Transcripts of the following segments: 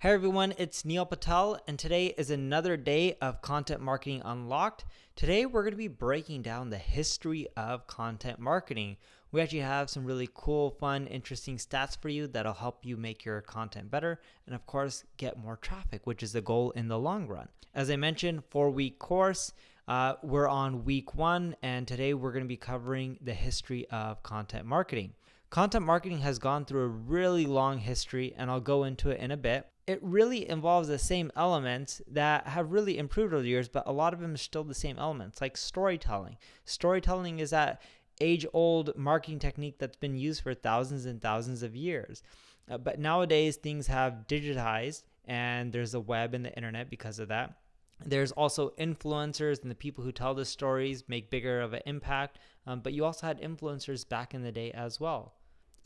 Hey everyone, it's Neil Patel, and today is another day of Content Marketing Unlocked. Today we're going to be breaking down the history of content marketing. We actually have some really cool, fun, interesting stats for you that'll help you make your content better and, of course, get more traffic, which is the goal in the long run. As I mentioned, 4-week course. We're on week 1, and today we're going to be covering the history of content marketing. Content marketing has gone through a really long history, and I'll go into it in a bit. It really involves the same elements that have really improved over the years, but a lot of them are still the same elements, like storytelling. Storytelling is that age-old marketing technique that's been used for thousands and thousands of years. But nowadays, things have digitized, and there's a web and the internet because of that. There's also influencers, and the people who tell the stories make bigger of an impact, but you also had influencers back in the day as well.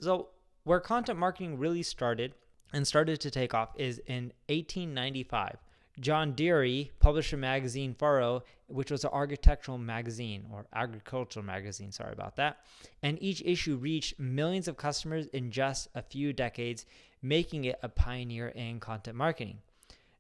So where content marketing really started to take off is in 1895. John Deere published a magazine, Furrow, which was an architectural magazine, or agricultural magazine, sorry about that. And each issue reached millions of customers in just a few decades, making it a pioneer in content marketing.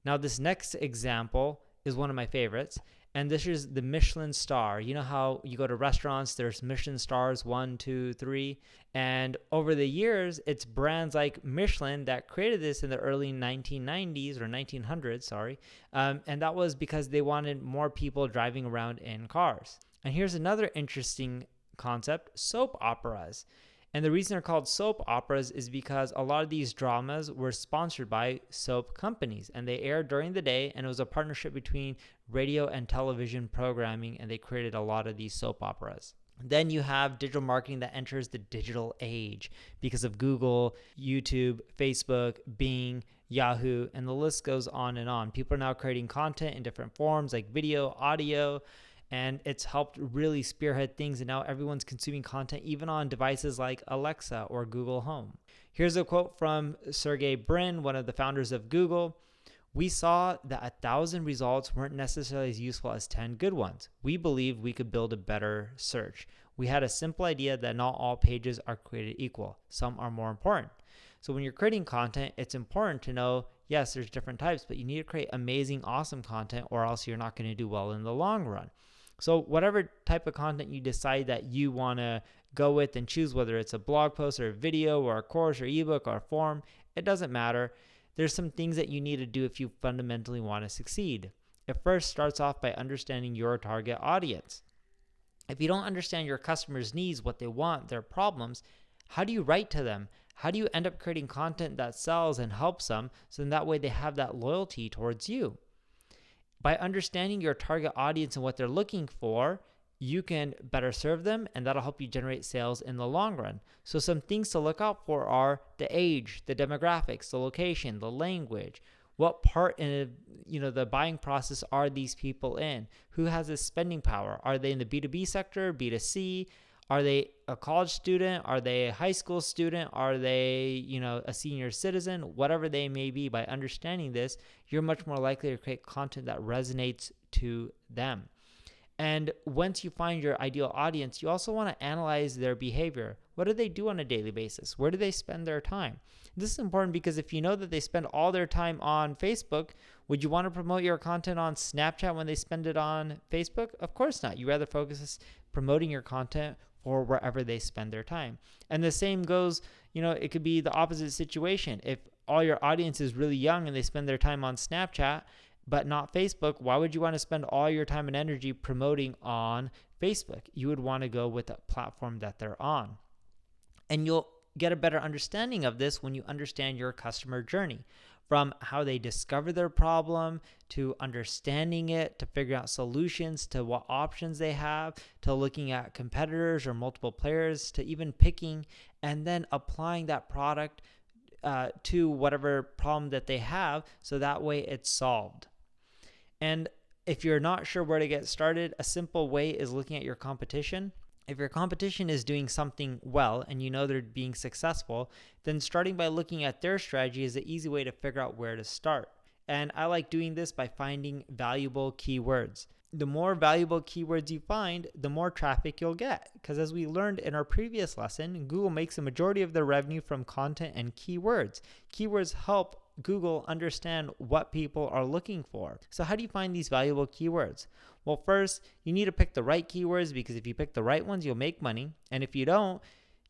Now, this next example is one of my favorites, and this is the Michelin star. You know how you go to restaurants, there's Michelin stars, 1, 2, 3. And over the years, it's brands like Michelin that created this in the early 1990s or 1900s, sorry. And that was because they wanted more people driving around in cars. And here's another interesting concept, soap operas. And the reason they're called soap operas is because a lot of these dramas were sponsored by soap companies, and they aired during the day, and it was a partnership between radio and television programming, and they created a lot of these soap operas. Then you have digital marketing that enters the digital age because of Google, YouTube, Facebook, Bing, Yahoo, and the list goes on and on. People are now creating content in different forms like video, audio, and it's helped really spearhead things, and now everyone's consuming content even on devices like Alexa or Google Home. Here's a quote from Sergey Brin, one of the founders of Google. "We saw that 1,000 results weren't necessarily as useful as 10 good ones. We believed we could build a better search. We had a simple idea that not all pages are created equal. Some are more important." So when you're creating content, it's important to know, yes, there's different types, but you need to create amazing, awesome content, or else you're not going to do well in the long run. So whatever type of content you decide that you want to go with and choose, whether it's a blog post or a video or a course or ebook or a form, it doesn't matter. There's some things that you need to do if you fundamentally want to succeed. It first starts off by understanding your target audience. If you don't understand your customers' needs, what they want, their problems, how do you write to them? How do you end up creating content that sells and helps them, so in that way they have that loyalty towards you? By understanding your target audience and what they're looking for, you can better serve them, and that'll help you generate sales in the long run. So some things to look out for are the age, the demographics, the location, the language. What part in the buying process are these people in? Who has the spending power? Are they in the B2B sector, B2C? Are they a college student? Are they a high school student? Are they, a senior citizen? Whatever they may be, by understanding this, you're much more likely to create content that resonates to them. And once you find your ideal audience, you also want to analyze their behavior. What do they do on a daily basis? Where do they spend their time? This is important because if you know that they spend all their time on Facebook, would you want to promote your content on Snapchat when they spend it on Facebook? Of course not. You rather focus promoting your content or wherever they spend their time. And the same goes, it could be the opposite situation. If all your audience is really young and they spend their time on Snapchat, but not Facebook, why would you want to spend all your time and energy promoting on Facebook? You would want to go with the platform that they're on. And you'll get a better understanding of this when you understand your customer journey, from how they discover their problem, to understanding it, to figuring out solutions, to what options they have, to looking at competitors or multiple players, to even picking and then applying that product to whatever problem that they have, so that way it's solved. And if you're not sure where to get started, a simple way is looking at your competition. If your competition is doing something well and you know they're being successful, then starting by looking at their strategy is an easy way to figure out where to start. And I like doing this by finding valuable keywords. The more valuable keywords you find, the more traffic you'll get. Because as we learned in our previous lesson, Google makes the majority of their revenue from content and keywords. Keywords help Google understand what people are looking for. So how do you find these valuable keywords? Well, first, you need to pick the right keywords, because if you pick the right ones, you'll make money. And if you don't,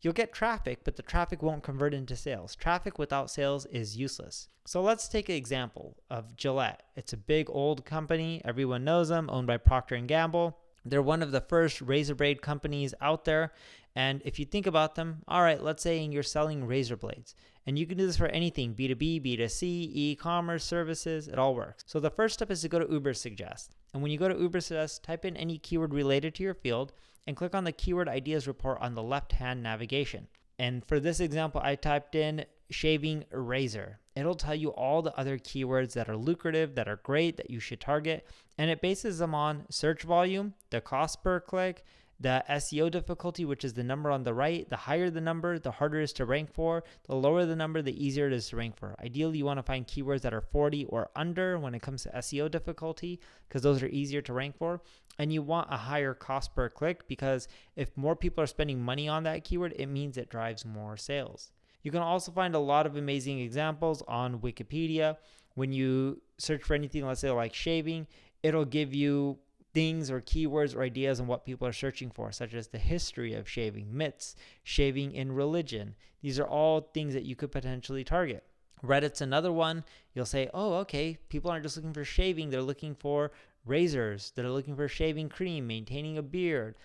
you'll get traffic, but the traffic won't convert into sales. Traffic without sales is useless. So let's take an example of Gillette. It's a big old company. Everyone knows them, owned by Procter & Gamble. They're one of the first razor blade companies out there. And if you think about them, all right, let's say you're selling razor blades. And you can do this for anything, B2B, B2C, e-commerce, services, it all works. So the first step is to go to Ubersuggest. And when you go to Ubersuggest, type in any keyword related to your field and click on the Keyword Ideas report on the left-hand navigation. And for this example, I typed in shaving razor. It'll tell you all the other keywords that are lucrative, that are great, that you should target. And it bases them on search volume, the cost per click, the SEO difficulty, which is the number on the right. The higher the number, the harder it is to rank for. The lower the number, the easier it is to rank for. Ideally, you want to find keywords that are 40 or under when it comes to SEO difficulty, because those are easier to rank for. And you want a higher cost per click, because if more people are spending money on that keyword, it means it drives more sales. You can also find a lot of amazing examples on Wikipedia. When you search for anything, let's say like shaving, it'll give you things or keywords or ideas on what people are searching for, such as the history of shaving, myths, shaving in religion. These are all things that you could potentially target. Reddit's another one. You'll say, oh, okay, people aren't just looking for shaving, they're looking for razors, they're looking for shaving cream, maintaining a beard.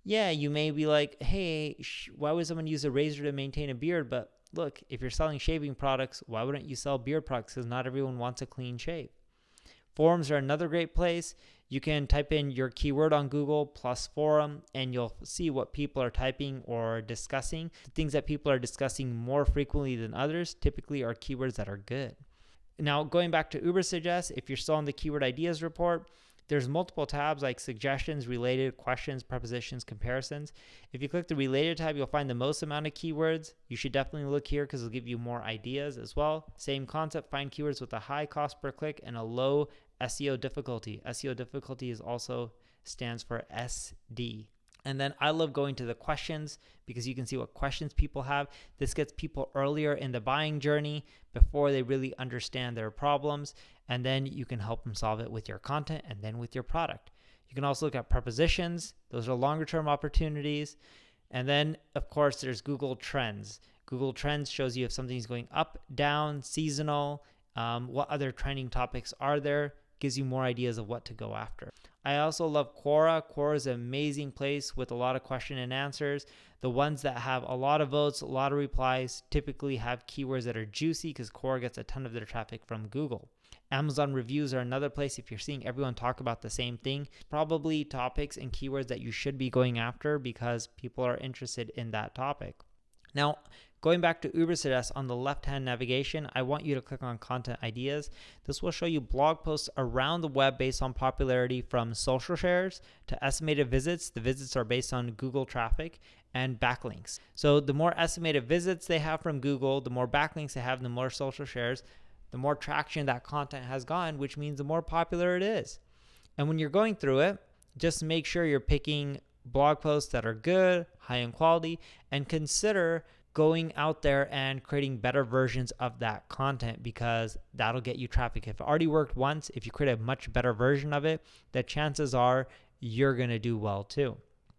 Yeah, you may be like, hey, why would someone use a razor to maintain a beard? But look, if you're selling shaving products, why wouldn't you sell beard products? Because not everyone wants a clean shave. Forums are another great place. You can type in your keyword on Google plus forum, and you'll see what people are typing or discussing. The things that people are discussing more frequently than others typically are keywords that are good. Now, going back to Ubersuggest, if you're still on the Keyword Ideas report, there's multiple tabs like suggestions, related, questions, prepositions, comparisons. If you click the related tab, you'll find the most amount of keywords. You should definitely look here because it'll give you more ideas as well. Same concept, find keywords with a high cost per click and a low SEO difficulty. SEO difficulty is also stands for SD. And then I love going to the questions because you can see what questions people have. This gets people earlier in the buying journey before they really understand their problems. And then you can help them solve it with your content and then with your product. You can also look at prepositions. Those are longer term opportunities. And then, of course, there's Google Trends. Google Trends shows you if something's going up, down, seasonal, what other trending topics are there. Gives you more ideas of what to go after. I also love Quora. Quora is an amazing place with a lot of question and answers. The ones that have a lot of votes, a lot of replies, typically have keywords that are juicy because Quora gets a ton of their traffic from Google. Amazon reviews are another place. If you're seeing everyone talk about the same thing, probably topics and keywords that you should be going after because people are interested in that topic. Now, going back to Ubersuggest on the left-hand navigation, I want you to click on Content Ideas. This will show you blog posts around the web based on popularity, from social shares to estimated visits. The visits are based on Google traffic and backlinks. So the more estimated visits they have from Google, the more backlinks they have, the more social shares, the more traction that content has gotten, which means the more popular it is. And when you're going through it, just make sure you're picking blog posts that are good, high in quality, and consider going out there and creating better versions of that content because that'll get you traffic. If it already worked once, if you create a much better version of it, the chances are you're going to do well too.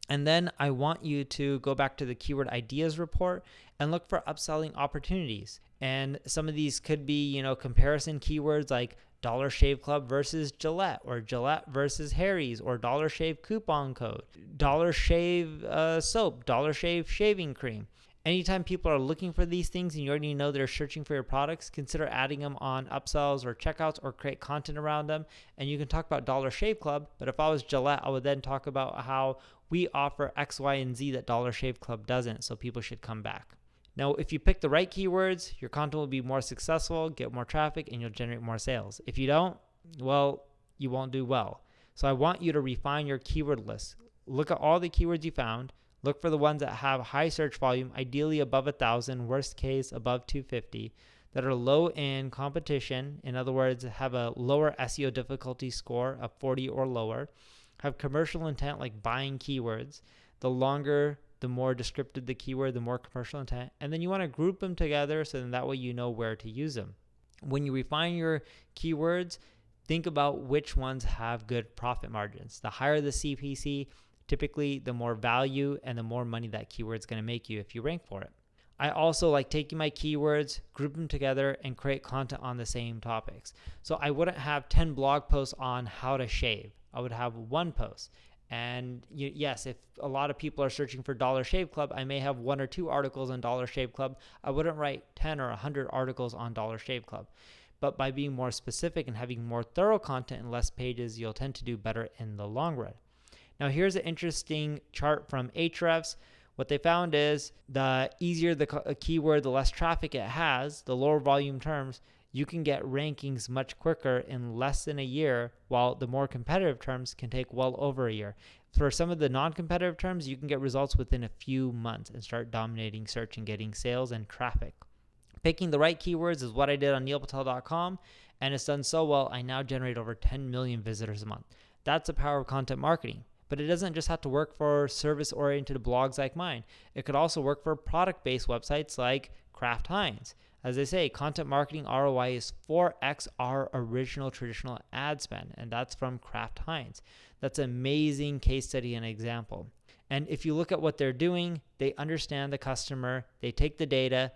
And then I want you to go back to the Keyword Ideas report and look for upselling opportunities. And some of these could be, comparison keywords like Dollar Shave Club versus Gillette, or Gillette versus Harry's, or Dollar Shave coupon code, Dollar Shave soap, Dollar Shave shaving cream. Anytime people are looking for these things and you already know they're searching for your products, consider adding them on upsells or checkouts or create content around them. And you can talk about Dollar Shave Club, but if I was Gillette, I would then talk about how we offer X, Y, and Z that Dollar Shave Club doesn't, so people should come back. Now, if you pick the right keywords, your content will be more successful, get more traffic, and you'll generate more sales. If you don't, well, you won't do well. So I want you to refine your keyword list. Look at all the keywords you found. Look for the ones that have high search volume, ideally above 1,000, worst case above 250, that are low in competition. In other words, have a lower SEO difficulty score of 40 or lower, have commercial intent like buying keywords. The longer, the more descriptive the keyword, the more commercial intent. And then you want to group them together so then that way you know where to use them. When you refine your keywords, think about which ones have good profit margins. The higher the CPC, typically the more value and the more money that keyword's going to make you if you rank for it. I also like taking my keywords, group them together, and create content on the same topics. So I wouldn't have 10 blog posts on how to shave. I would have one post. And yes, if a lot of people are searching for Dollar Shave Club, I may have 1 or 2 articles on Dollar Shave Club. I wouldn't write 10 or 100 articles on Dollar Shave Club. But by being more specific and having more thorough content and less pages, you'll tend to do better in the long run. Now here's an interesting chart from Ahrefs. What they found is the easier the keyword, the less traffic it has, the lower volume terms, you can get rankings much quicker in less than a year, while the more competitive terms can take well over a year. For some of the non-competitive terms, you can get results within a few months and start dominating search and getting sales and traffic. Picking the right keywords is what I did on neilpatel.com, and it's done so well, I now generate over 10 million visitors a month. That's the power of content marketing. But it doesn't just have to work for service-oriented blogs like mine. It could also work for product-based websites like Kraft Heinz. As they say, content marketing ROI is 4x our original traditional ad spend, and that's from Kraft Heinz. That's an amazing case study and example. And if you look at what they're doing, they understand the customer, they take the data,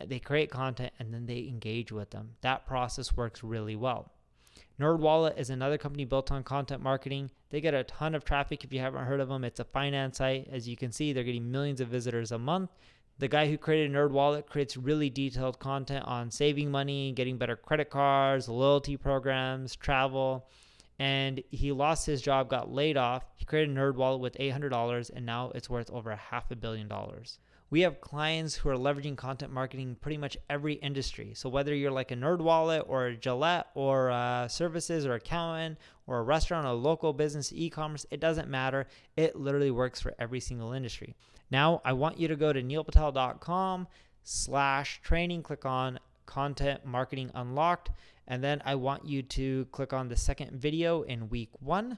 they create content, and then they engage with them. That process works really well. NerdWallet is another company built on content marketing. They get a ton of traffic if you haven't heard of them. It's a finance site. As you can see, they're getting millions of visitors a month. The guy who created NerdWallet creates really detailed content on saving money, getting better credit cards, loyalty programs, travel. And he lost his job, got laid off. He created NerdWallet with $800, and now it's worth over $500 million. We have clients who are leveraging content marketing in pretty much every industry. So whether you're like a NerdWallet or a Gillette or services or accountant or a restaurant or a local business, e-commerce, it doesn't matter. It literally works for every single industry. Now, I want you to go to neilpatel.com/training, click on Content Marketing Unlocked, and then I want you to click on the second video in week 1.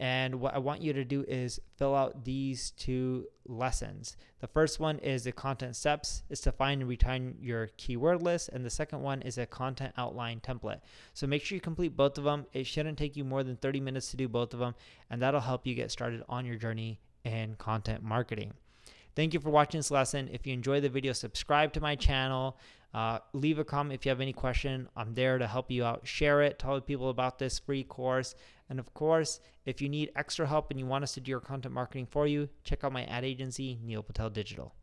And what I want you to do is fill out these 2 lessons. The first one is the content steps, is to find and retain your keyword list. And the second one is a content outline template. So make sure you complete both of them. It shouldn't take you more than 30 minutes to do both of them. And that'll help you get started on your journey in content marketing. Thank you for watching this lesson. If you enjoyed the video, subscribe to my channel. Leave a comment if you have any question. I'm there to help you out. Share it. Tell people about this free course. And of course, if you need extra help and you want us to do your content marketing for you, check out my ad agency, Neil Patel Digital.